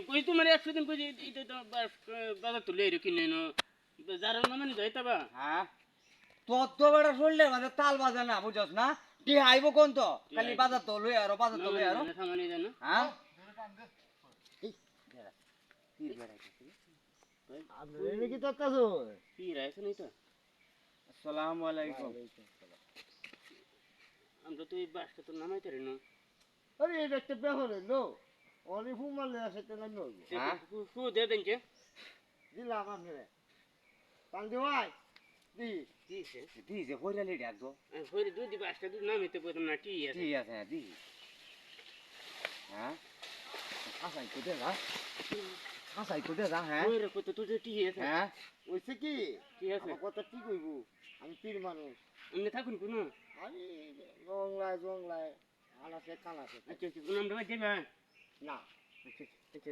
কই তোমার 100 দিন কই এটা তো বাজার তুলে এর কিনে নো যারা না মানে যাইতা বা হ্যাঁ তোর তো বেটা শুনলে মানে তাল বাজে না বুঝছস না টি আইব কোন তো খালি বাজার তো লই আরো বাজার তো লই আরো সামানি জানো হ্যাঁ এই বেড়া তীর বেড়াইতেছি আপনি কি করতেছো? কি রাইছ নাই তো আসসালামু আলাইকুম আমরা তো এই বাসটা তো নামাইতে রে না আরে এটা একটা ব্যাপার হইলো অনেক ফু মারলে সেটা না নইব হ্যাঁ কু দে দেনকে দিলাম আপনারে পান দেওয়াই দি দিছে দি যে কইরালি ডাক দো হইরে দুই বাসটা দুই নামাইতে পারতাম না কি আছে ঠিক আছে দি হ্যাঁ আসাই তো দে যা আসাই তো দে যা হ্যাঁ হইরে কত তুই কি আছে হ্যাঁ ওইছে কি কি আছে আমার কথা কি কইব আমি পীর মানুষ এমনি থাকুন কোন আমি জংলায় আনাসে কানাসে আচ্ছা আচ্ছা আমরা যাইবা না আচ্ছা আচ্ছা